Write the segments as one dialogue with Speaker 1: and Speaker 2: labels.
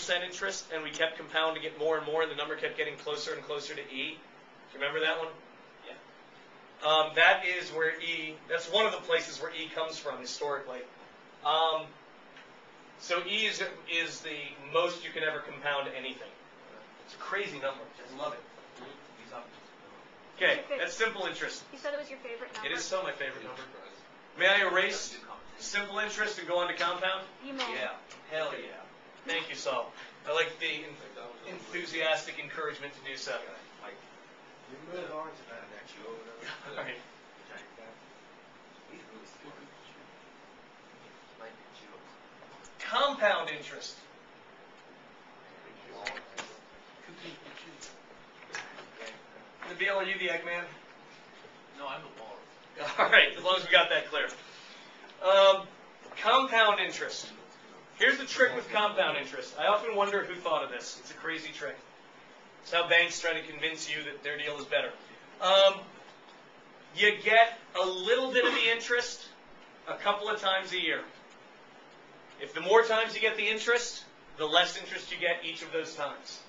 Speaker 1: 1% interest, and we kept compounding it more and more, and the number kept getting closer and closer to E. Do you remember that one? Yeah. That is where E, that's one of the places where E comes from historically. So E is the most you can ever compound anything. It's a crazy number. I love it. Okay, that's simple interest.
Speaker 2: You said it was your favorite number.
Speaker 1: It is still my favorite number. May I erase simple interest and go on to compound?
Speaker 2: You may.
Speaker 1: Yeah. Hell yeah. Thank you, Saul. I like the enthusiastic encouragement to do so. All right. Compound interest. Nabil, are you the Eggman?
Speaker 3: No, I'm the walrus.
Speaker 1: All right, as long as we got that clear. Compound interest. Here's the trick with compound interest. I often wonder who thought of this. It's a crazy trick. It's how banks try to convince you that their deal is better. You get a little bit of the interest a couple of times a year. If the more times you get the interest, the less interest you get each of those times.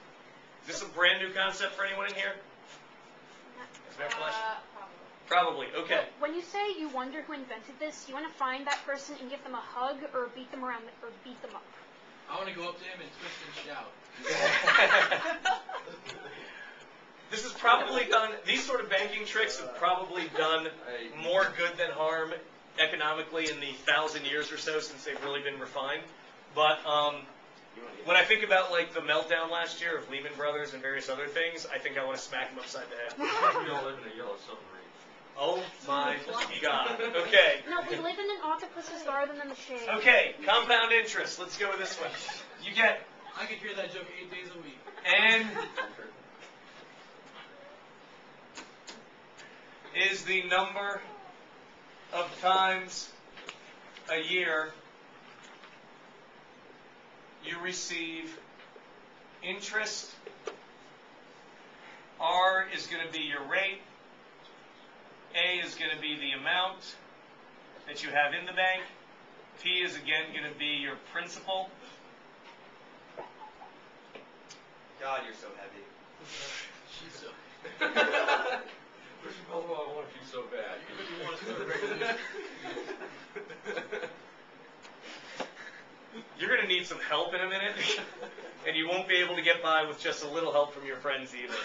Speaker 1: Is this a brand new concept for anyone in here? Is there a question? Probably. Okay.
Speaker 2: When you say you wonder who invented this, you want to find that person and give them a hug or beat them around or beat them up?
Speaker 3: I want to go up to him and twist and shout.
Speaker 1: This is probably done, these sort of banking tricks have probably done more good than harm economically in the 1,000 years or so since they've really been refined. But when I think about like the meltdown last year of Lehman Brothers and various other things, I think I want to smack them upside the head.
Speaker 4: We all live in a yellow submarine.
Speaker 1: Oh my God. Okay.
Speaker 2: No, we live in an octopus's garden in the shade.
Speaker 1: Okay, compound interest. Let's go with this one. You get
Speaker 3: I could hear that joke 8 days a week.
Speaker 1: N is the number of times a year you receive interest. R is going to be your rate. A is going to be the amount that you have in the bank. P is again going to be your principal.
Speaker 4: God, you're so heavy.
Speaker 3: She's so.
Speaker 4: Oh, I want you so bad.
Speaker 3: You want to start regular.
Speaker 1: You're going to need some help in a minute, and you won't be able to get by with just a little help from your friends either.
Speaker 5: So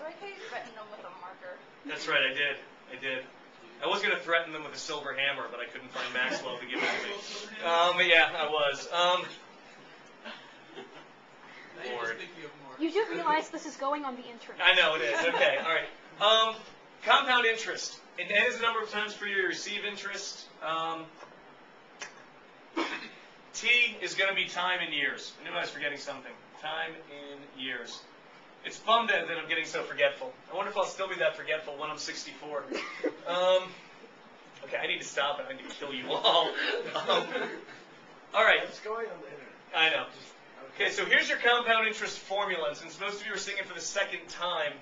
Speaker 5: I think you threatened them with a marker.
Speaker 1: That's right, I did. I was going to threaten them with a silver hammer, but I couldn't find Maxwell to give it to me. Yeah, I was. Lord.
Speaker 2: You do realize this is going on the internet.
Speaker 1: I know it is. Okay, all right. Compound interest. It is the number of times per year you receive interest. T is going to be time in years. I knew I was forgetting something. Time in years. It's bummed that I'm getting so forgetful. I wonder if I'll still be that forgetful when I'm 64. Okay, I need to stop it. I need to kill you all. All right.
Speaker 4: What's going on the internet?
Speaker 1: I know. Okay, so here's your compound interest formula. And since most of you are seeing it for the second time,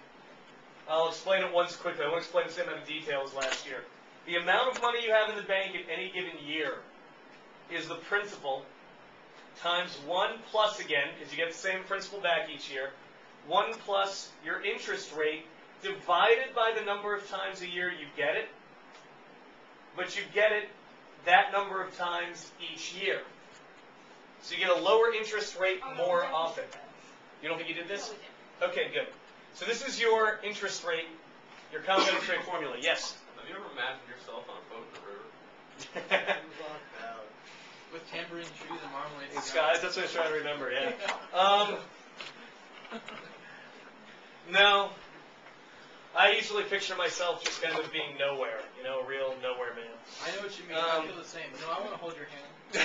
Speaker 1: I'll explain it once quickly. I won't explain the same amount of detail as last year. The amount of money you have in the bank at any given year is the principal times 1 plus again, because you get the same principal back each year, 1 plus your interest rate divided by the number of times a year you get it, but you get it that number of times each year. So you get a lower interest rate more often. You don't think you did this? Okay, good. So this is your interest rate, your compound interest rate formula. Yes?
Speaker 4: Have you ever imagined yourself on a boat in the river?
Speaker 3: With tambourine trees and marmalade
Speaker 1: Skies, that's what I was trying to remember, yeah. No. I usually picture myself just kind of being nowhere, a real nowhere man.
Speaker 3: I know what you mean. I feel the same. No, I want to hold your hand.
Speaker 5: You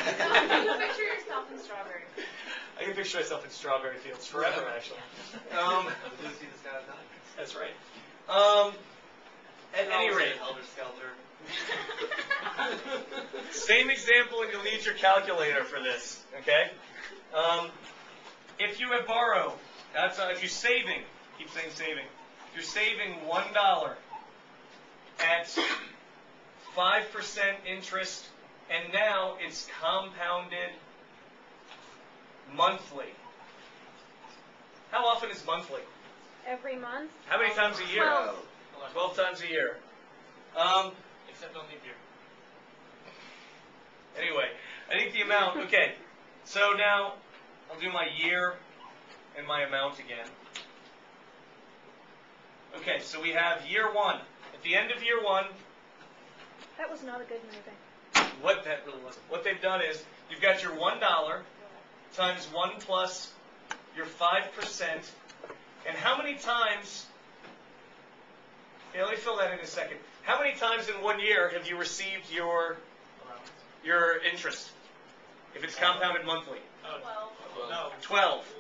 Speaker 5: picture yourself in strawberry.
Speaker 1: I can picture myself in strawberry fields forever, actually.
Speaker 4: See the sky at night.
Speaker 1: That's right. At any rate,
Speaker 4: Elder Skelter.
Speaker 1: Same example, and you'll need your calculator for this. Okay. If you have borrowed, if you're saving, keep saying saving. If you're saving $1 at 5% interest, and now it's compounded monthly. How often is monthly?
Speaker 2: Every month.
Speaker 1: How many times a year?
Speaker 2: 12.
Speaker 1: 12 times a year.
Speaker 3: Except on leap year.
Speaker 1: Anyway, I think the amount, okay, so now I'll do my year and my amount again. Okay, so we have year one. At the end of year one,
Speaker 2: That was not a good movie.
Speaker 1: that really wasn't. What they've done is you've got your $1 times 1 plus your 5%. And how many times, let me fill that in a second. How many times in 1 year have you received your interest? If it's compounded monthly?
Speaker 5: 12.
Speaker 3: No.
Speaker 1: 12.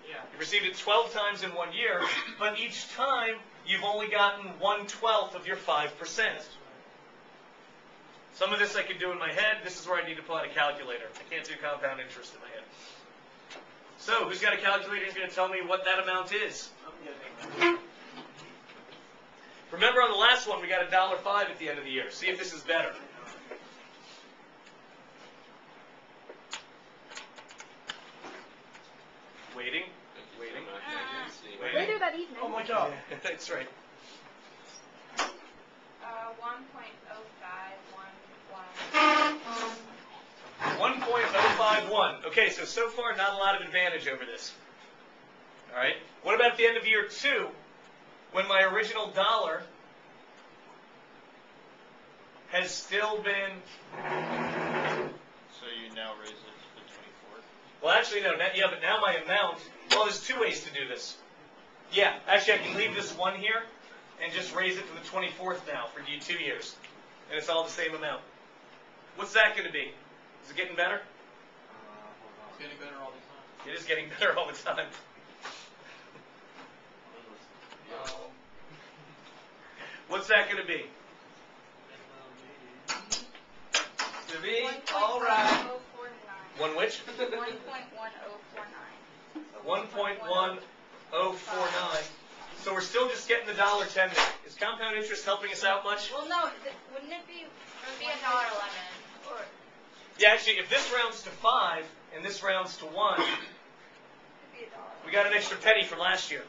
Speaker 3: Yeah.
Speaker 1: You've received it 12 times in 1 year, but each time you've only gotten 1/12 of your 5%. Some of this I can do in my head. This is where I need to pull out a calculator. I can't do compound interest in my head. So, who's got a calculator who's going to tell me what that amount is? Remember on the last one, we got $1.05 at the end of the year. See if this is better. Waiting.
Speaker 2: Later that evening.
Speaker 3: Oh my God.
Speaker 1: Yeah, that's right. 1.051. Okay, so far not a lot of advantage over this. All right. What about at the end of year 2, when my original dollar has still been?
Speaker 4: So you now raise it to the 24th?
Speaker 1: Well, actually, no. Yeah, but now my amount. Well, there's 2 ways to do this. Yeah, actually, I can leave this 1 here and just raise it to the 24th now for 2 years, and it's all the same amount. What's that going to be? Is it getting better?
Speaker 3: It's getting better all the time.
Speaker 1: It is getting better all the time. What's that going to be? To be all right.
Speaker 5: 1.1049.
Speaker 1: One which?
Speaker 5: 1.1049.
Speaker 1: 1.1049. So we're still just getting the $1.10 there. Is compound interest helping us out much?
Speaker 5: Well, no, wouldn't it be? It would be $1.11. Or
Speaker 1: Yeah, actually, if this rounds to 5 and this rounds to 1,
Speaker 5: it'd be $1.
Speaker 1: we got an extra penny from last year.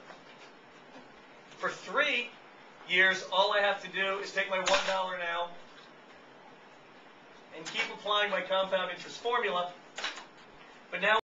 Speaker 1: For 3 years, all I have to do is take my $1 now and keep applying my compound interest formula. But now